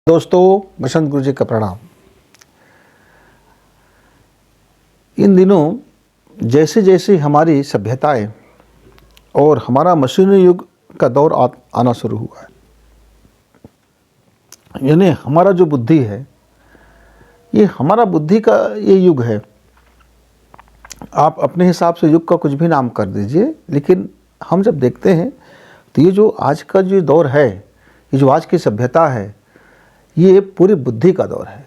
दोस्तों, बसंत गुरु जी का प्रणाम। इन दिनों जैसे जैसे हमारी सभ्यताएं और हमारा मशीनी युग का दौर आना शुरू हुआ है, यानी हमारा जो बुद्धि है, ये हमारा बुद्धि का ये युग है। आप अपने हिसाब से युग का कुछ भी नाम कर दीजिए, लेकिन हम जब देखते हैं तो ये जो आज का जो दौर है, ये जो आज की सभ्यता है, ये पूरी बुद्धि का दौर है।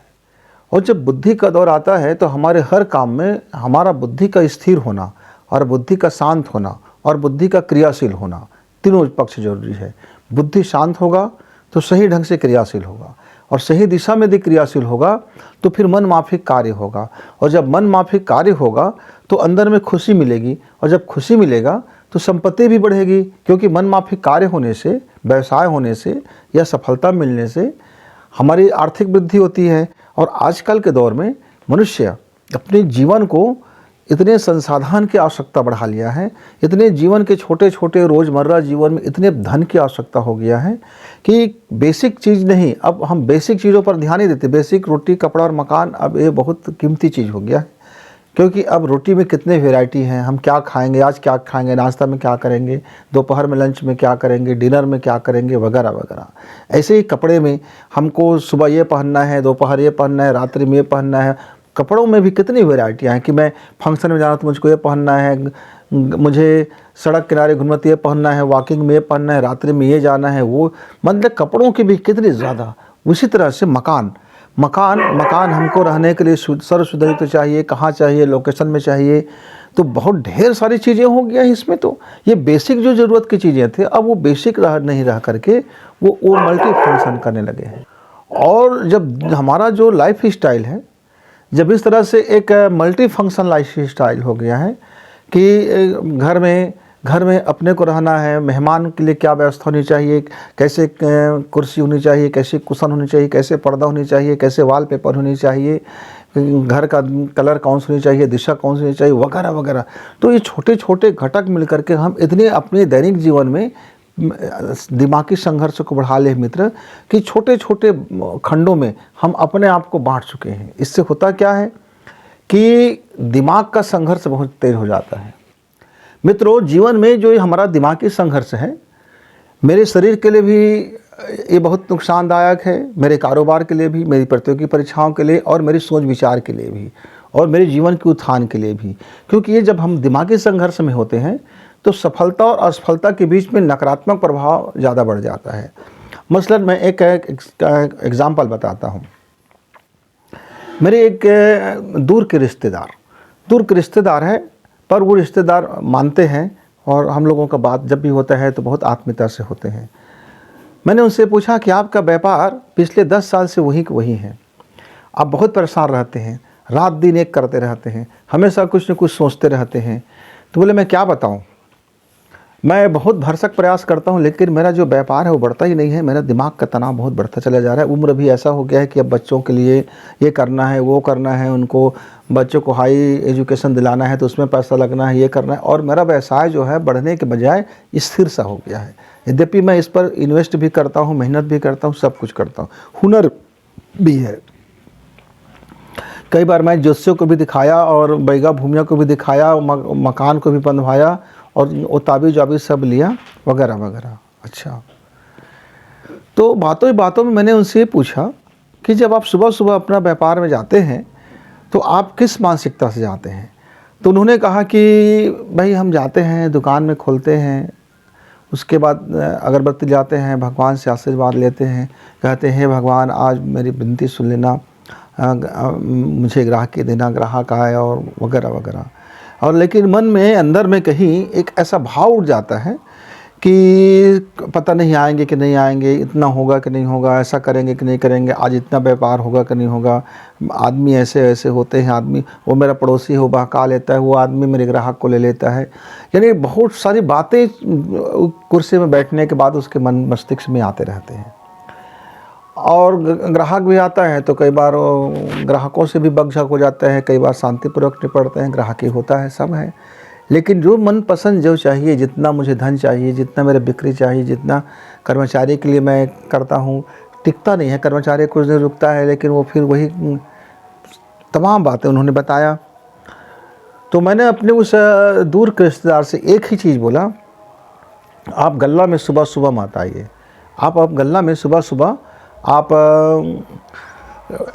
और जब बुद्धि का दौर आता है तो हमारे हर काम में हमारा बुद्धि का स्थिर होना और बुद्धि का शांत होना और बुद्धि का क्रियाशील होना, तीनों पक्ष जरूरी है। बुद्धि शांत होगा तो सही ढंग से क्रियाशील होगा, और सही दिशा में यदि क्रियाशील होगा तो फिर मन माफिक कार्य होगा, और जब मन माफिक कार्य होगा तो अंदर में खुशी मिलेगी, और जब खुशी मिलेगा तो संपत्ति भी बढ़ेगी, क्योंकि मन माफिक कार्य होने से, व्यवसाय होने से या सफलता मिलने से हमारी आर्थिक वृद्धि होती है। और आजकल के दौर में मनुष्य अपने जीवन को इतने संसाधन की आवश्यकता बढ़ा लिया है, इतने जीवन के छोटे छोटे रोज़मर्रा जीवन में इतने धन की आवश्यकता हो गया है कि बेसिक चीज़ नहीं, अब हम बेसिक चीज़ों पर ध्यान नहीं देते। बेसिक रोटी, कपड़ा और मकान अब ये बहुत कीमती चीज़ हो गया है, क्योंकि अब रोटी में कितने वैरायटी हैं, हम क्या खाएंगे, आज क्या खाएंगे, नाश्ता में क्या करेंगे, दोपहर में लंच में क्या करेंगे, डिनर में क्या करेंगे, वगैरह वगैरह। ऐसे ही कपड़े में हमको सुबह ये पहनना है, दोपहर ये पहनना है, रात्रि में ये पहनना है। कपड़ों में भी कितनी वैरायटियाँ हैं कि मैं फंक्शन में जाना तो मुझको ये पहनना है, मुझे सड़क किनारे घूमना तो ये पहनना है, वॉकिंग में ये पहनना है, रात्रि में ये जाना है, वो मतलब कपड़ों की भी कितनी ज़्यादा। उसी तरह से मकान हमको रहने के लिए सर्व सुविधायुक्त चाहिए, कहाँ चाहिए, लोकेशन में चाहिए, तो बहुत ढेर सारी चीज़ें हो गया है इसमें। तो ये बेसिक जो ज़रूरत की चीज़ें थे, अब वो बेसिक नहीं रह करके वो मल्टी फंक्शन करने लगे हैं। और जब हमारा जो लाइफ स्टाइल है, जब इस तरह से एक मल्टी फंक्शन लाइफ स्टाइल हो गया है कि घर में अपने को रहना है, मेहमान के लिए क्या व्यवस्था होनी चाहिए, कैसे कुर्सी होनी चाहिए, कैसे कुशन होनी चाहिए, कैसे पर्दा होनी चाहिए, कैसे वॉलपेपर होनी चाहिए, घर का कलर कौन सा होनी चाहिए, दिशा कौन सी होनी चाहिए, वगैरह वगैरह। तो ये छोटे छोटे घटक मिलकर के हम इतने अपने दैनिक जीवन में दिमागी संघर्ष को बढ़ा ले मित्र, कि छोटे छोटे खंडों में हम अपने आप को बांट चुके हैं। इससे होता क्या है कि दिमाग का संघर्ष बहुत तेज हो जाता है। मित्रों, जीवन में जो हमारा दिमागी संघर्ष है, मेरे शरीर के लिए भी ये बहुत नुकसानदायक है, मेरे कारोबार के लिए भी, मेरी प्रतियोगी परीक्षाओं के लिए, और मेरी सोच विचार के लिए भी, और मेरे जीवन के उत्थान के लिए भी। क्योंकि ये जब हम दिमागी संघर्ष में होते हैं तो सफलता और असफलता के बीच में नकारात्मक प्रभाव ज़्यादा बढ़ जाता है। मसलन मैं एक एग्जाम्पल बताता हूँ। मेरे एक दूर के रिश्तेदार है, पर वो रिश्तेदार मानते हैं और हम लोगों का बात जब भी होता है तो बहुत आत्मीयता से होते हैं। मैंने उनसे पूछा कि आपका व्यापार पिछले 10 साल से वही है, आप बहुत परेशान रहते हैं, रात दिन एक करते रहते हैं, हमेशा कुछ न कुछ सोचते रहते हैं। तो बोले मैं क्या बताऊं, मैं बहुत भरसक प्रयास करता हूं, लेकिन मेरा जो व्यापार है वो बढ़ता ही नहीं है। मेरा दिमाग का तनाव बहुत बढ़ता चला जा रहा है। उम्र भी ऐसा हो गया है कि अब बच्चों के लिए ये करना है, वो करना है, उनको बच्चों को हाई एजुकेशन दिलाना है तो उसमें पैसा लगना है, ये करना है, और मेरा व्यवसाय जो है बढ़ने के बजाय स्थिर सा हो गया है। यद्यपि मैं इस पर इन्वेस्ट भी करता हूँ, मेहनत भी करता हूँ, सब कुछ करता हूँ, हुनर भी है। कई बार मैं ज्योतिषियों को भी दिखाया और बैगा भूमिया को भी दिखाया, मकान को भी बंधवाया, और वो ताबीज़ वाबीज़ सब लिया, वगैरह वगैरह। अच्छा, तो बातों में मैंने उनसे पूछा कि जब आप सुबह सुबह अपना व्यापार में जाते हैं तो आप किस मानसिकता से जाते हैं? तो उन्होंने कहा कि भाई हम जाते हैं, दुकान में खोलते हैं, उसके बाद अगरबत्ती जाते हैं, भगवान से आशीर्वाद लेते हैं, कहते हैं हे भगवान आज मेरी विनती सुन लेना, मुझे ग्राहकी देना, ग्राहक आए, और वगैरह वगैरह। और लेकिन मन में अंदर में कहीं एक ऐसा भाव उठ जाता है कि पता नहीं आएंगे कि नहीं आएंगे, इतना होगा कि नहीं होगा, ऐसा करेंगे कि नहीं करेंगे, आज इतना व्यापार होगा कि नहीं होगा। आदमी ऐसे ऐसे होते हैं, आदमी वो मेरा पड़ोसी हो बहका लेता है, वो आदमी मेरे ग्राहक को ले लेता है। यानी बहुत सारी बातें कुर्सी में बैठने के बाद उसके मन मस्तिष्क में आते रहते हैं। और ग्राहक भी आता है तो कई बार ग्राहकों से भी बकझक हो जाता है, कई बार शांतिपूर्वक निपटते हैं, ग्राहक ही होता है, सब है। लेकिन जो मन पसंद जो चाहिए, जितना मुझे धन चाहिए, जितना मेरे बिक्री चाहिए, जितना कर्मचारी के लिए मैं करता हूँ, टिकता नहीं है, कर्मचारी कुछ देर रुकता है लेकिन वो फिर वही तमाम बातें उन्होंने बताया। तो मैंने अपने उस दूर के रिश्तेदार से एक ही चीज़ बोला, आप गल्ला में सुबह सुबह मत आइए। आप गल्ला में सुबह सुबह आप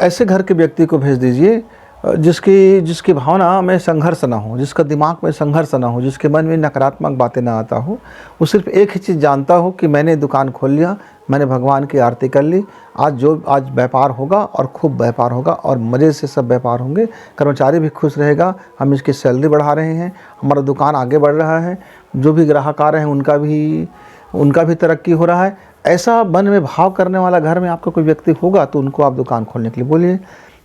ऐसे घर के व्यक्ति को भेज दीजिए जिसकी भावना में संघर्ष ना हो, जिसका दिमाग में संघर्ष ना हो, जिसके मन में नकारात्मक बातें ना आता हो। वो सिर्फ एक ही चीज़ जानता हो कि मैंने दुकान खोल लिया, मैंने भगवान की आरती कर ली, आज व्यापार होगा और खूब व्यापार होगा और मज़े से सब व्यापार होंगे, कर्मचारी भी खुश रहेगा, हम इसकी सैलरी बढ़ा रहे हैं, हमारा दुकान आगे बढ़ रहा है, जो भी ग्राहक आ रहे हैं उनका भी तरक्की हो रहा है। ऐसा मन में भाव करने वाला घर में आपका कोई व्यक्ति होगा तो उनको आप दुकान खोलने के लिए बोलिए।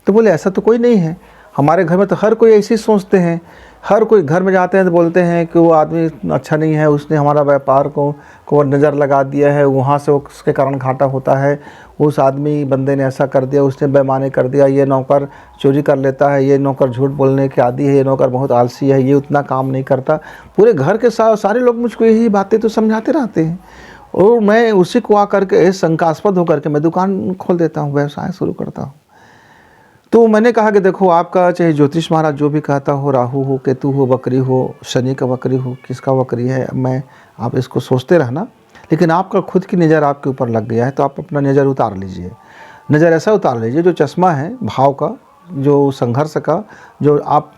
तो बोले ऐसा तो कोई नहीं है, हमारे घर में तो हर कोई ऐसे ही सोचते हैं, हर कोई घर में जाते हैं तो बोलते हैं कि वो आदमी अच्छा नहीं है, उसने हमारा व्यापार को नज़र लगा दिया है, वहाँ से उसके कारण घाटा होता है, उस आदमी बंदे ने ऐसा कर दिया, उसने बेईमानी कर दिया, ये नौकर चोरी कर लेता है, ये नौकर झूठ बोलने के आदी है, ये नौकर बहुत आलसी है, ये उतना काम नहीं करता। पूरे घर के सारे लोग मुझको यही बातें तो समझाते रहते हैं और मैं उसी को आकर के शंकास्पद होकर के मैं दुकान खोल देता हूँ, व्यवसाय शुरू करता हूँ। तो मैंने कहा कि देखो, आपका चाहे ज्योतिष महाराज जो भी कहता हो, राहु हो, केतु हो, बकरी हो, शनि का बकरी हो, किसका बकरी है, आप इसको सोचते रहना, लेकिन आपका खुद की नज़र आपके ऊपर लग गया है तो आप अपना नज़र उतार लीजिए। नज़र ऐसा उतार लीजिए जो चश्मा है भाव का, जो संघर्ष का, जो आप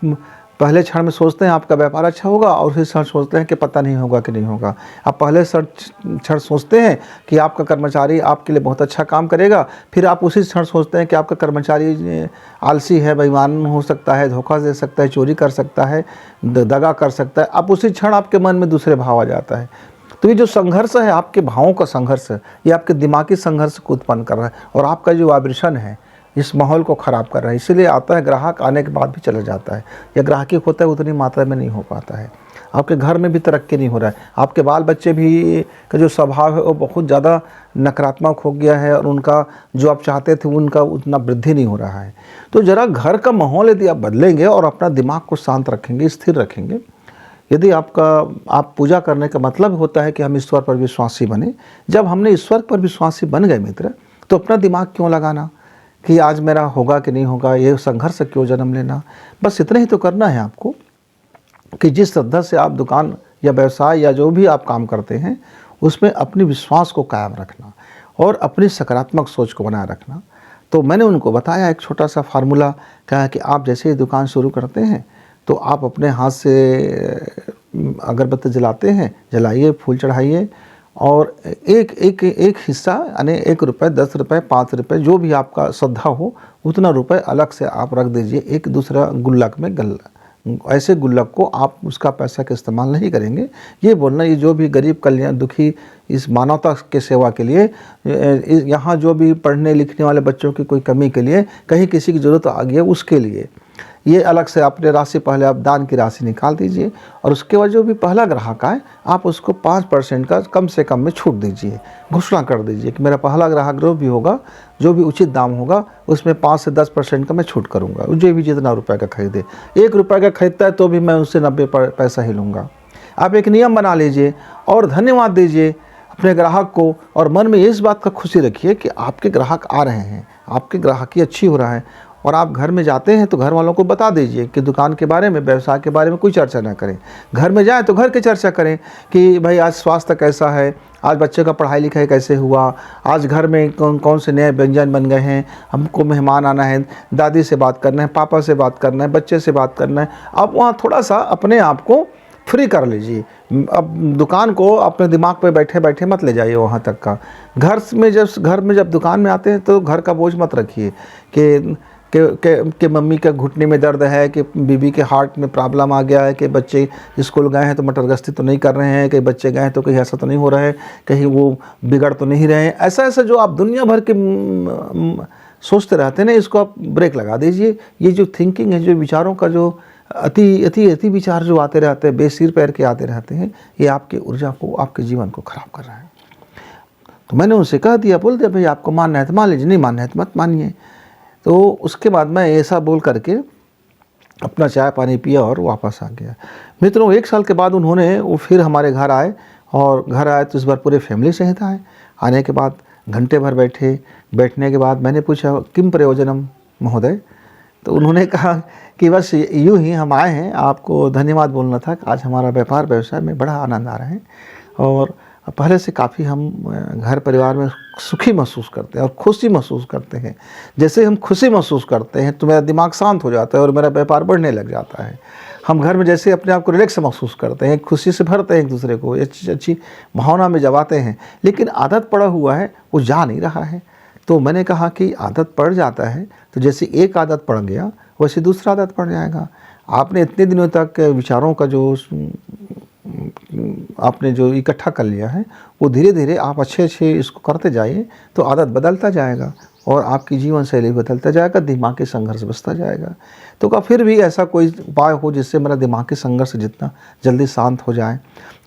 पहले क्षण में सोचते हैं आपका व्यापार अच्छा होगा और उसी क्षण सोचते हैं कि पता नहीं होगा कि नहीं होगा। आप पहले क्षण सोचते हैं कि आपका कर्मचारी आपके लिए बहुत अच्छा काम करेगा, फिर आप उसी क्षण सोचते हैं कि आपका कर्मचारी आलसी है, बेईमान हो सकता है, धोखा दे सकता है, चोरी कर सकता है, दगा कर सकता है। आप उसी क्षण आपके मन में दूसरे भाव आ जाता है। तो ये जो संघर्ष है, आपके भावों का संघर्ष है, ये आपके दिमागी संघर्ष को उत्पन्न कर रहा है और आपका जो वाइब्रेशन है इस माहौल को ख़राब कर रहा है। इसीलिए आता है ग्राहक, आने के बाद भी चला जाता है, या ग्राहकी होता है उतनी मात्रा में नहीं हो पाता है। आपके घर में भी तरक्की नहीं हो रहा है, आपके बाल बच्चे भी का जो स्वभाव है वो बहुत ज़्यादा नकारात्मक हो गया है और उनका जो आप चाहते थे उनका उतना वृद्धि नहीं हो रहा है। तो ज़रा घर का माहौल यदि आप बदलेंगे और अपना दिमाग को शांत रखेंगे, स्थिर रखेंगे, यदि आप पूजा करने का मतलब होता है कि हम ईश्वर पर विश्वासी बने, जब हमने ईश्वर पर विश्वासी बन गए मित्र, तो अपना दिमाग क्यों लगाना कि आज मेरा होगा कि नहीं होगा, ये संघर्ष क्यों जन्म लेना। बस इतना ही तो करना है आपको कि जिस श्रद्धा से आप दुकान या व्यवसाय या जो भी आप काम करते हैं उसमें अपनी विश्वास को कायम रखना और अपनी सकारात्मक सोच को बनाए रखना। तो मैंने उनको बताया एक छोटा सा फार्मूला, कहा कि आप जैसे ही दुकान शुरू करते हैं तो आप अपने हाथ से अगरबत्ती जलाते हैं, जलाइए, फूल चढ़ाइए और एक हिस्सा यानी 1 रुपये, 10 रुपये, 5 रुपये, जो भी आपका श्रद्धा हो उतना रुपए अलग से आप रख दीजिए एक दूसरा गुल्लक में। ऐसे गुल्लक को आप उसका पैसा का इस्तेमाल नहीं करेंगे। ये बोलना, ये जो भी गरीब कल्याण दुखी इस मानवता के सेवा के लिए, यहाँ जो भी पढ़ने लिखने वाले बच्चों की कोई कमी के लिए, कहीं किसी की ज़रूरत आ गई है उसके लिए, ये अलग से अपने राशि पहले आप दान की राशि निकाल दीजिए और उसके बाद जो भी पहला ग्राहक आए आप उसको 5% का कम से कम में छूट दीजिए। घोषणा कर दीजिए कि मेरा पहला ग्राहक जो भी होगा, जो भी उचित दाम होगा उसमें 5 से 10% का मैं छूट करूँगा। जो भी जितना रुपये का खरीदे, 1 रुपये का खरीदता है तो भी मैं उससे 90 पैसा ही लूँगा। आप एक नियम बना लीजिए और धन्यवाद दीजिए अपने ग्राहक को और मन में इस बात का खुशी रखिए कि आपके ग्राहक आ रहे हैं, आपकी ग्राहकी अच्छी हो रहा है। और आप घर में जाते हैं तो घर वालों को बता दीजिए कि दुकान के बारे में, व्यवसाय के बारे में कोई चर्चा ना करें। घर में जाएं तो घर की चर्चा करें कि भाई आज स्वास्थ्य कैसा है, आज बच्चे का पढ़ाई लिखाई कैसे हुआ, आज घर में कौन से नए व्यंजन बन गए हैं, हमको मेहमान आना है, दादी से बात करना है, पापा से बात करना है, बच्चे से बात करना है। आप वहाँ थोड़ा सा अपने आप को फ्री कर लीजिए। अब दुकान को अपने दिमाग पे बैठे बैठे मत ले जाइए वहाँ तक का। घर में जब दुकान में आते हैं तो घर का बोझ मत रखिए कि मम्मी के घुटने में दर्द है, कि बीबी के हार्ट में प्रॉब्लम आ गया है, कि बच्चे स्कूल गए हैं तो मटरगश्ती तो नहीं कर रहे हैं, कि बच्चे गए हैं तो कहीं ऐसा तो नहीं हो रहा है, कहीं वो बिगड़ तो नहीं रहे हैं। ऐसा जो आप दुनिया भर के सोचते रहते हैं ना, इसको आप ब्रेक लगा दीजिए। ये जो थिंकिंग है, जो विचारों का जो अति विचार जो आते रहते हैं, बेसिर पैर के आते रहते हैं, ये आपकी ऊर्जा को, आपके जीवन को ख़राब कर रहा है। तो मैंने उनसे कह दिया, बोल दिया भाई आपको मानना है तो मान लीजिए, नहीं मानना है तो मत मानिए। तो उसके बाद मैं ऐसा बोल करके अपना चाय पानी पिया और वापस आ गया। मित्रों, 1 साल के बाद वो फिर हमारे घर आए और घर आए तो इस बार पूरे फैमिली सहित आए। आने के बाद घंटे भर बैठे। बैठने के बाद मैंने पूछा किम प्रयोजनम महोदय, तो उन्होंने कहा कि बस यूँ ही हम आए हैं, आपको धन्यवाद बोलना था कि आज हमारा व्यापार व्यवसाय में बड़ा आनंद आ रहा है और पहले से काफ़ी हम घर परिवार में सुखी महसूस करते हैं और खुशी महसूस करते हैं। जैसे हम खुशी महसूस करते हैं तो मेरा दिमाग शांत हो जाता है और मेरा व्यापार बढ़ने लग जाता है। हम घर में जैसे अपने आप को रिलैक्स महसूस करते हैं, खुशी से भरते हैं एक दूसरे को, अच्छी अच्छी भावना में जब आते हैं। लेकिन आदत पड़ा हुआ है, वो जा नहीं रहा है। तो मैंने कहा कि आदत पड़ जाता है तो जैसे एक आदत पड़ गया वैसे दूसरा आदत पड़ जाएगा। आपने इतने दिनों तक विचारों का जो आपने जो इकट्ठा कर लिया है, वो धीरे धीरे आप अच्छे इसको करते जाइए तो आदत बदलता जाएगा और आपकी जीवन शैली बदलता जाएगा, दिमागी संघर्ष बचता जाएगा। तो क्या फिर भी ऐसा कोई उपाय हो जिससे मेरा दिमागी संघर्ष जितना जल्दी शांत हो जाए?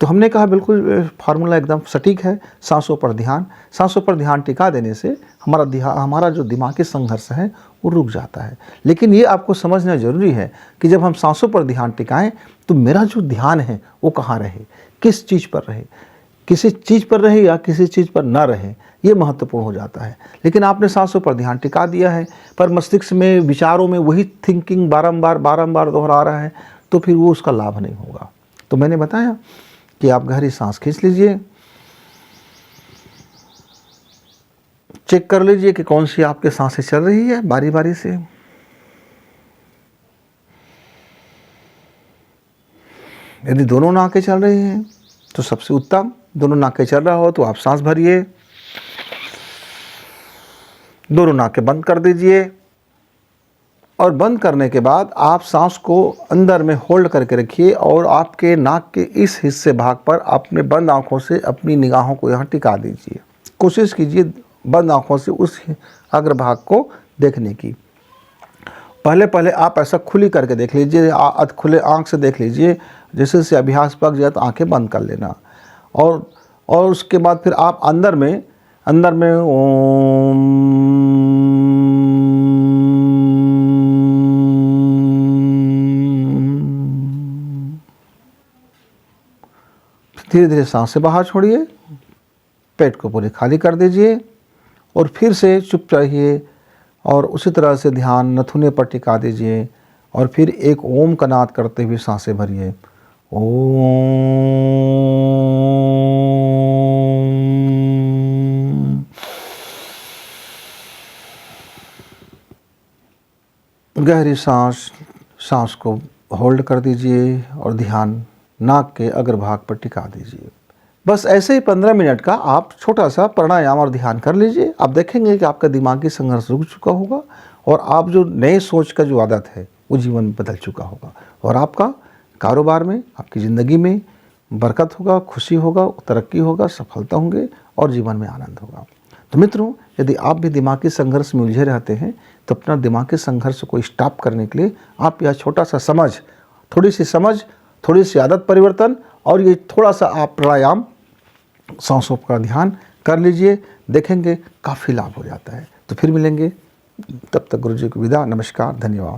तो हमने कहा बिल्कुल फार्मूला एकदम सटीक है, सांसों पर ध्यान। सांसों पर ध्यान टिका देने से हमारा जो दिमागी संघर्ष है वो रुक जाता है। लेकिन ये आपको समझना ज़रूरी है कि जब हम सांसों पर ध्यान टिकाएं तो मेरा जो ध्यान है वो कहाँ रहे, किस चीज़ पर रहे, किसी चीज़ पर रहे या किसी चीज़ पर ना रहे, ये महत्वपूर्ण हो जाता है। लेकिन आपने सांसों पर ध्यान टिका दिया है पर मस्तिष्क में विचारों में वही थिंकिंग बारंबार दोहरा रहा है, तो फिर वो उसका लाभ नहीं होगा। तो मैंने बताया कि आप गहरी सांस खींच लीजिए, चेक कर लीजिए कि कौन सी आपके सांसें चल रही है बारी बारी से। यदि दोनों नाकें चल रही हैं तो सबसे उत्तम। दोनों नाकें चल रहा हो तो आप सांस भरिए, दोनों नाकें बंद कर दीजिए और बंद करने के बाद आप सांस को अंदर में होल्ड करके रखिए और आपके नाक के इस हिस्से भाग पर अपने बंद आँखों से अपनी निगाहों को यहाँ टिका दीजिए। कोशिश कीजिए बंद आँखों से उस अग्रभाग को देखने की। पहले आप ऐसा खुली करके देख लीजिए, खुले आँख से देख लीजिए। जैसे से अभ्यास पक जाए तो आँखें बंद कर लेना और उसके बाद फिर आप अंदर में ओम धीरे धीरे सांस से बाहर छोड़िए, पेट को पूरी खाली कर दीजिए और फिर से चुप रहिए और उसी तरह से ध्यान नथुने पर टिका दीजिए और फिर एक ओम का नाद करते हुए सांसें भरिए। ओम। गहरी सांस को होल्ड कर दीजिए और ध्यान नाक के अग्रभाग पर टिका दीजिए। बस ऐसे ही 15 मिनट का आप छोटा सा प्राणायाम और ध्यान कर लीजिए। आप देखेंगे कि आपका दिमागी संघर्ष रुक चुका होगा और आप जो नए सोच का जो आदत है वो जीवन में बदल चुका होगा और आपका कारोबार में, आपकी ज़िंदगी में बरकत होगा, खुशी होगा, तरक्की होगा, सफलता होंगे और जीवन में आनंद होगा। तो मित्रों, यदि आप भी दिमागी संघर्ष में उलझे रहते हैं तो अपना दिमागी संघर्ष को स्टॉप करने के लिए आप यह छोटा सा थोड़ी सी आदत परिवर्तन और ये थोड़ा सा आप प्राणायाम, सांसों का ध्यान कर लीजिए, देखेंगे काफ़ी लाभ हो जाता है। तो फिर मिलेंगे, तब तक गुरु जी को विदा। नमस्कार, धन्यवाद।